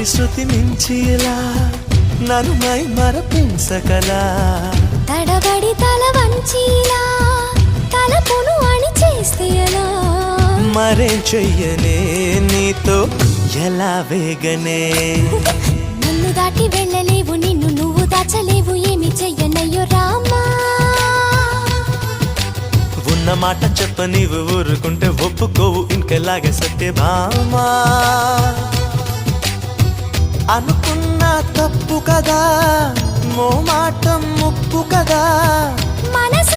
శృతి మించిలా నన్ను మై మరపించకలా తడబడి తల వంచిలా తలపును అని చేస్తే ఎలా మరేం చెయ్యనే నీతో ఎలా వేగనే నన్ను దాటి వెళ్ళలేవు నిన్ను నువ్వు దాచలేవు ఏమి చెయ్యనయ్యో రామా ఉన్న మాట చెప్ప నీవు ఊరుకుంటే ఒప్పుకోవు ఇంకెలాగే సత్యభామా అనుకున్నా తప్పు కదా మో మాట ముప్పు కదా మనసు